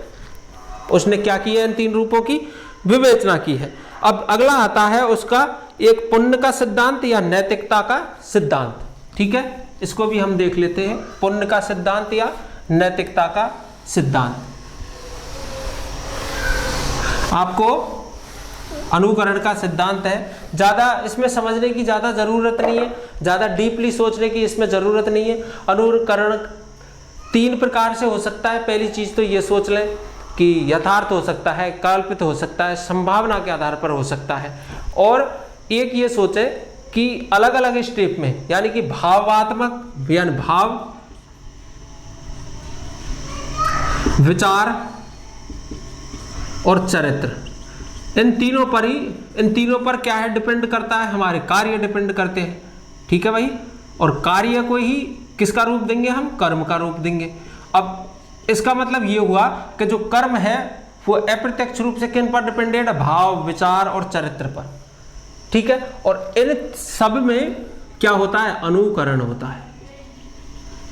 उसने क्या किया? इन 3 रूपों की विवेचना की है। अब अगला आता है उसका एक पुण्य का सिद्धांत या नैतिकता का सिद्धांत, ठीक है। इसको भी हम देख लेते हैं, पुण्य का सिद्धांत या नैतिकता का सिद्धांत। आपको अनुकरण का सिद्धांत है, ज्यादा इसमें समझने की ज्यादा जरूरत नहीं है, ज्यादा डीपली सोचने की इसमें जरूरत नहीं है। अनुकरण 3 प्रकार से हो सकता है। पहली चीज तो ये सोच लें कि यथार्थ हो सकता है, कल्पित हो सकता है, संभावना के आधार पर हो सकता है। और एक ये सोचे कि अलग अलग स्टेप में, यानी कि भावात्मक यानी भाव, विचार और चरित्र, इन तीनों पर क्या है? डिपेंड करता है, हमारे कार्य डिपेंड करते हैं, ठीक है भाई। और कार्य को ही किसका रूप देंगे? हम कर्म का रूप देंगे। अब इसका मतलब ये हुआ कि जो कर्म है वो अप्रत्यक्ष रूप से किन पर डिपेंडेंट है? भाव, विचार और चरित्र पर, ठीक है। और इन सब में क्या होता है? अनुकरण होता है।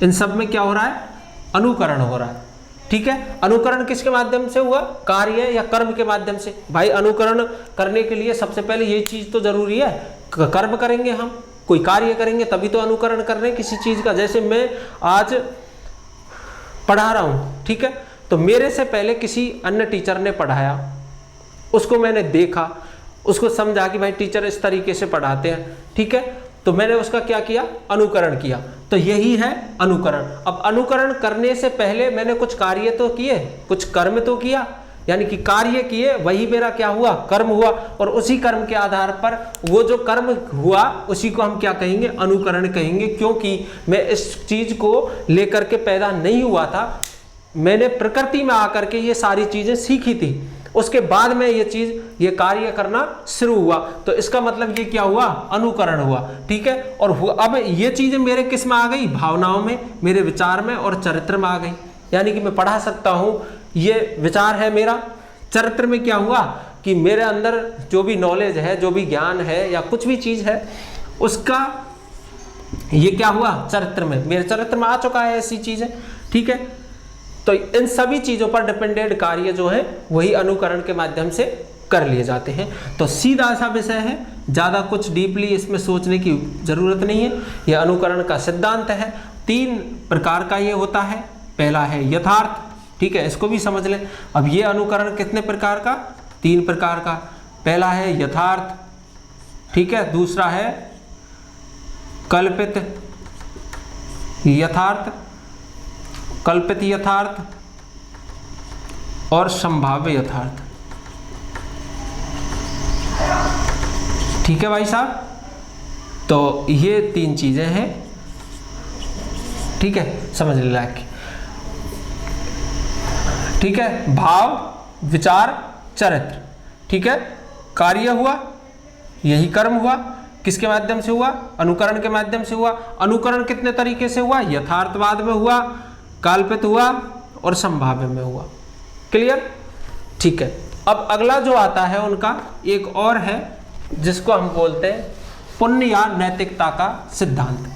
इन सब में क्या हो रहा है? अनुकरण हो रहा है, ठीक है। अनुकरण किसके माध्यम से हुआ? कार्य या कर्म के माध्यम से। भाई अनुकरण करने के लिए सबसे पहले ये चीज तो जरूरी है, कर्म करेंगे, हम कोई कार्य करेंगे तभी तो अनुकरण कर रहे हैं किसी चीज का। जैसे मैं आज पढ़ा रहा हूं, ठीक है, तो मेरे से पहले किसी अन्य टीचर ने पढ़ाया, उसको मैंने देखा, उसको समझा कि भाई टीचर इस तरीके से पढ़ाते हैं, ठीक है, तो मैंने उसका क्या किया? अनुकरण किया। तो यही है अनुकरण। अब अनुकरण करने से पहले मैंने कुछ कार्य तो किए, कुछ कर्म तो किया, यानी कि कार्य किए, वही मेरा क्या हुआ? कर्म हुआ। और उसी कर्म के आधार पर वो जो कर्म हुआ उसी को हम क्या कहेंगे? अनुकरण कहेंगे। क्योंकि मैं इस चीज को लेकर के पैदा नहीं हुआ था, मैंने प्रकृति में आकर के ये सारी चीजें सीखी थी, उसके बाद में ये चीज, ये कार्य करना शुरू हुआ। तो इसका मतलब ये क्या हुआ? अनुकरण हुआ, ठीक है। और अब ये चीजें मेरे किस में आ गई? भावनाओं में, मेरे विचार में और चरित्र में आ गई। यानी कि मैं पढ़ा सकता हूं, ये विचार है मेरा। चरित्र में क्या हुआ कि मेरे अंदर जो भी नॉलेज है, जो भी ज्ञान है या कुछ भी चीज है, उसका ये क्या हुआ? चरित्र में, मेरे चरित्र में आ चुका है ऐसी चीजें, ठीक है। तो इन सभी चीजों पर डिपेंडेंट कार्य जो है वही अनुकरण के माध्यम से कर लिए जाते हैं। तो सीधा सा विषय है, ज्यादा कुछ डीपली इसमें सोचने की जरूरत नहीं है। यह अनुकरण का सिद्धांत है। 3 प्रकार का ये होता है। पहला है यथार्थ, ठीक है, इसको भी समझ लें। अब ये अनुकरण कितने प्रकार का? 3 प्रकार का। पहला है यथार्थ, ठीक है, दूसरा है कल्पित यथार्थ, कल्पित यथार्थ और संभाव्य यथार्थ। ठीक है भाई साहब, तो ये 3 चीजें हैं। ठीक है, समझ लेना है। ठीक है, भाव, विचार, चरित्र। ठीक है, कार्य हुआ, यही कर्म हुआ, किसके माध्यम से हुआ? अनुकरण के माध्यम से हुआ। अनुकरण कितने तरीके से हुआ? यथार्थवाद में हुआ, काल्पित हुआ और संभाव्य में हुआ। क्लियर? ठीक है, अब अगला जो आता है उनका एक और है जिसको हम बोलते हैं पुण्य या नैतिकता का सिद्धांत।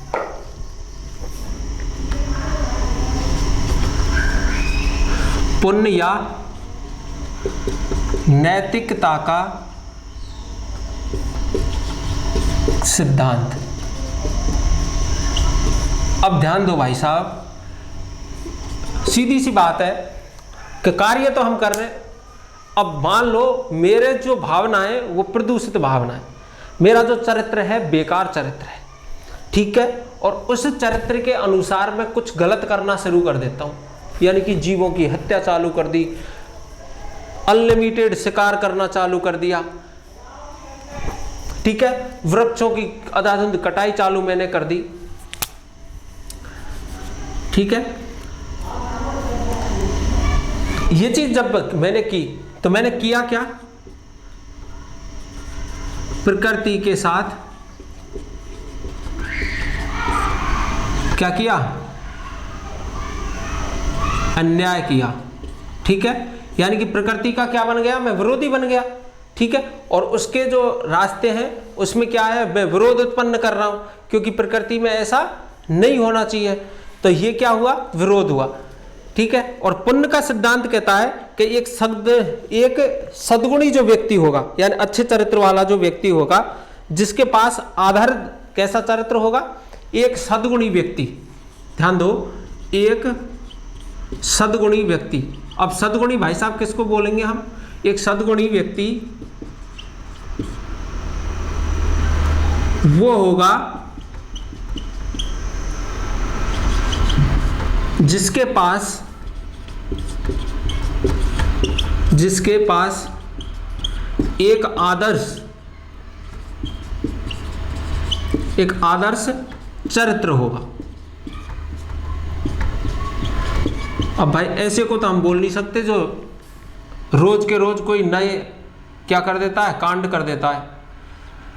पुण्य या नैतिकता का सिद्धांत। अब ध्यान दो भाई साहब, सीधी सी बात है कि कार्य तो हम कर रहे हैं। अब मान लो मेरे जो भावनाएं वो प्रदूषित भावनाएं, मेरा जो चरित्र है बेकार चरित्र है। ठीक है, और उस चरित्र के अनुसार मैं कुछ गलत करना शुरू कर देता हूं, यानी कि जीवों की हत्या चालू कर दी, अनलिमिटेड शिकार करना चालू कर दिया। ठीक है, वृक्षों की अंधाधुंध कटाई चालू मैंने कर दी। ठीक है, ये चीज जब मैंने की तो मैंने किया क्या? प्रकृति के साथ क्या किया? अन्याय किया। ठीक है, यानी कि प्रकृति का क्या बन गया? मैं विरोधी बन गया। ठीक है, और उसके जो रास्ते हैं उसमें क्या है? मैं विरोध उत्पन्न कर रहा हूं, क्योंकि प्रकृति में ऐसा नहीं होना चाहिए। तो ये क्या हुआ? विरोध हुआ। ठीक है, और पुण्य का सिद्धांत कहता है कि एक सद्गुणी जो व्यक्ति होगा, यानी अच्छे चरित्र वाला जो व्यक्ति होगा, जिसके पास आधार कैसा चरित्र होगा? एक सद्गुणी व्यक्ति। ध्यान दो, एक सद्गुणी व्यक्ति। अब सद्गुणी भाई साहब किसको बोलेंगे हम? एक सद्गुणी व्यक्ति वो होगा जिसके पास एक आदर्श चरित्र होगा। अब भाई ऐसे को तो हम बोल नहीं सकते जो रोज के रोज कोई नए क्या कर देता है? कांड कर देता है।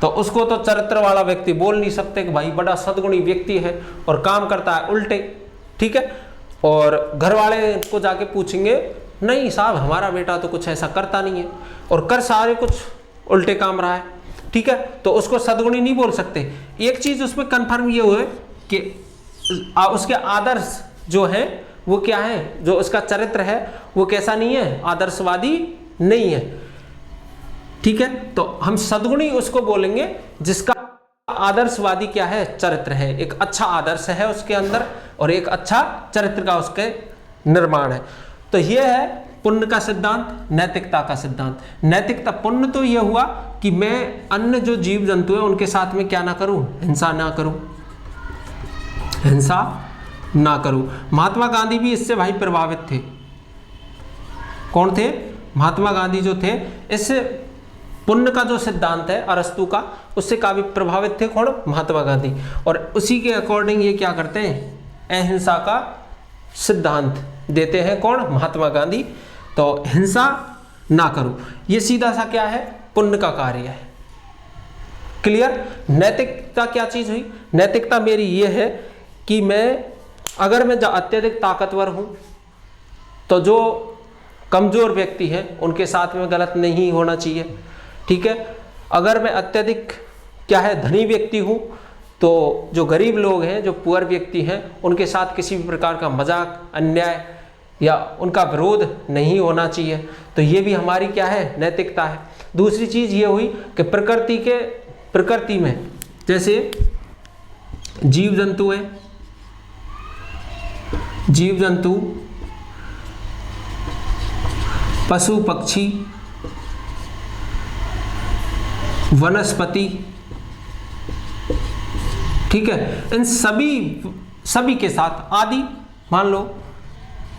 तो उसको तो चरित्र वाला व्यक्ति बोल नहीं सकते कि भाई बड़ा सद्गुणी व्यक्ति है और काम करता है उल्टे। ठीक है, और घर वाले को जाके पूछेंगे, नहीं साहब हमारा बेटा तो कुछ ऐसा करता नहीं है और कर सारे कुछ उल्टे काम रहा है। ठीक है, तो उसको सद्गुणी नहीं बोल सकते। एक चीज उसमें कंफर्म ये हुए कि उसके आदर्श जो है वो क्या है? जो उसका चरित्र है वो कैसा नहीं है? आदर्शवादी नहीं है। ठीक है, तो हम सद्गुणी उसको बोलेंगे जिसका आदर्शवादी क्या है? चरित्र है, एक अच्छा आदर्श है उसके अंदर और एक अच्छा चरित्र का उसके निर्माण है। तो यह है पुण्य का सिद्धांत, नैतिकता का सिद्धांत। नैतिकता, पुण्य तो यह हुआ कि मैं अन्य जो जीव जंतु है उनके साथ में क्या ना करूं? हिंसा ना करूं, हिंसा ना करूं। महात्मा गांधी भी इससे भाई प्रभावित थे। कौन थे? महात्मा गांधी जो थे इस पुण्य का जो सिद्धांत है अरस्तु का, उससे काफी प्रभावित थे। कौन? महात्मा गांधी। और उसी के अकॉर्डिंग ये क्या करते हैं? अहिंसा का सिद्धांत देते हैं। कौन? महात्मा गांधी। तो हिंसा ना करो, ये सीधा सा क्या है? पुण्य का कार्य है। क्लियर? नैतिकता क्या चीज हुई? नैतिकता मेरी ये है कि अगर मैं अत्यधिक ताकतवर हूं तो जो कमजोर व्यक्ति है उनके साथ में गलत नहीं होना चाहिए। ठीक है, अगर मैं अत्यधिक क्या है धनी व्यक्ति हूं तो जो गरीब लोग हैं, जो पुअर व्यक्ति हैं, उनके साथ किसी भी प्रकार का मजाक, अन्याय या उनका विरोध नहीं होना चाहिए। तो ये भी हमारी क्या है? नैतिकता है। दूसरी चीज ये हुई कि प्रकृति में जैसे जीव जंतु है, जीव जंतु, पशु पक्षी, वनस्पति, ठीक है, इन सभी के साथ आदि, मान लो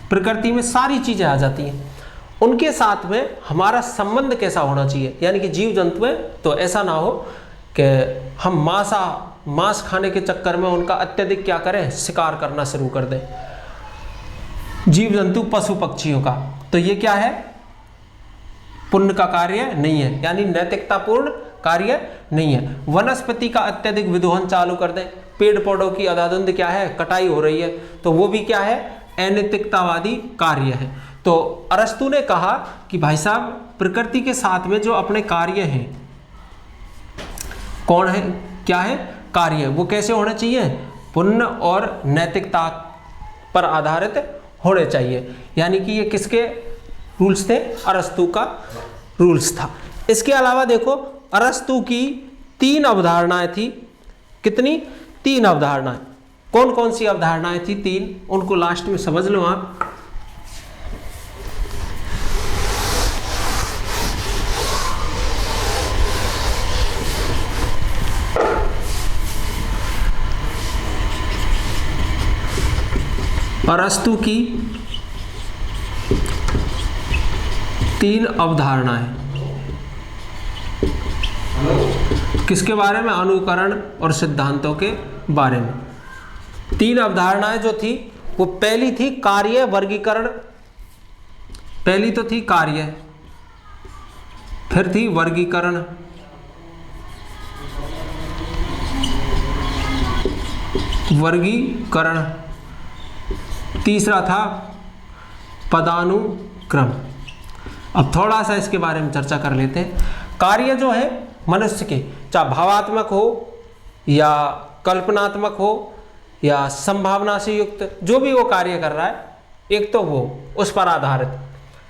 प्रकृति में सारी चीजें आ जाती हैं, उनके साथ में हमारा संबंध कैसा होना चाहिए, यानी कि जीव जंतु में तो ऐसा ना हो कि हम मांस खाने के चक्कर में उनका अत्यधिक क्या करें, शिकार करना शुरू कर दें, जीव जंतु पशु पक्षियों का। तो ये क्या है, पुण्य का कार्य नहीं है, यानी नैतिकतापूर्ण कार्य नहीं है। वनस्पति का अत्यधिक विदोहन चालू कर दें, पेड़ पौधों की अंधाधुंध क्या है, कटाई हो रही है, तो वो भी क्या है, अनैतिकतावादी कार्य है। तो अरस्तु ने कहा कि भाई साहब प्रकृति के साथ में जो अपने कार्य हैं, कौन है, क्या है, कार्य, वो कैसे होने चाहिए, पुण्य और नैतिकता पर आधारित होने चाहिए। यानी कि ये किसके रूल्स थे, अरस्तु का रूल्स था। इसके अलावा देखो अरस्तु की 3 अवधारणाएं थी, कितनी, 3 अवधारणाएं। कौन कौन सी अवधारणाएं थी, 3, उनको लास्ट में समझ लो आप। अरस्तु की 3 अवधारणाएं, किसके बारे में, अनुकरण और सिद्धांतों के बारे में। 3 अवधारणाएं जो थी, वो पहली थी कार्य वर्गीकरण, पहली तो थी कार्य, फिर थी वर्गीकरण, तीसरा था पदानुक्रम। अब थोड़ा सा इसके बारे में चर्चा कर लेते हैं। कार्य जो है मनुष्य के, चाहे भावात्मक हो या कल्पनात्मक हो या संभावना से युक्त, जो भी वो कार्य कर रहा है, एक तो वो उस पर आधारित,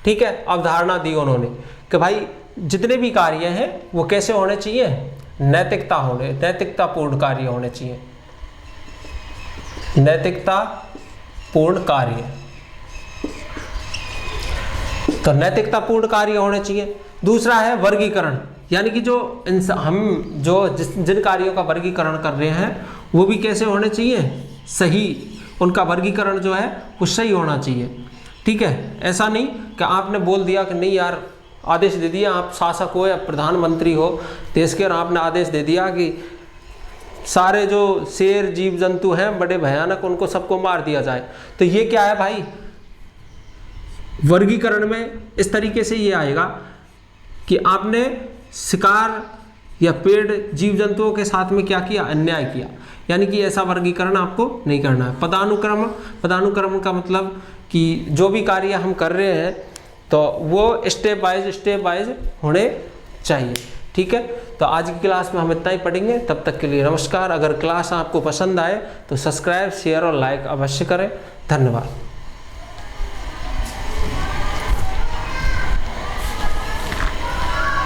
ठीक है, अवधारणा दी उन्होंने कि भाई जितने भी कार्य हैं वो कैसे होने चाहिए, नैतिकतापूर्ण कार्य होने चाहिए, नैतिकतापूर्ण कार्य, तो नैतिकतापूर्ण कार्य होने चाहिए। दूसरा है वर्गीकरण, यानी कि जिन कार्यों का वर्गीकरण कर रहे हैं वो भी कैसे होने चाहिए, सही, उनका वर्गीकरण जो है वो सही होना चाहिए, ठीक है। ऐसा नहीं कि आपने बोल दिया कि नहीं यार, आदेश दे दिया, आप शासक हो या प्रधानमंत्री हो देश के, और आपने आदेश दे दिया कि सारे जो शेर जीव जंतु हैं बड़े भयानक, उनको सबको मार दिया जाए। तो ये क्या है भाई, वर्गीकरण में इस तरीके से ये आएगा कि आपने शिकार या पेड़ जीव जंतुओं के साथ में क्या किया, अन्याय किया, यानी कि ऐसा वर्गीकरण आपको नहीं करना है। पदानुक्रम का मतलब कि जो भी कार्य हम कर रहे हैं तो वो स्टेप वाइज होने चाहिए, ठीक है। तो आज की क्लास में हम इतना ही पढ़ेंगे, तब तक के लिए नमस्कार। अगर क्लास आपको पसंद आए तो सब्सक्राइब, शेयर और लाइक अवश्य करें। धन्यवाद।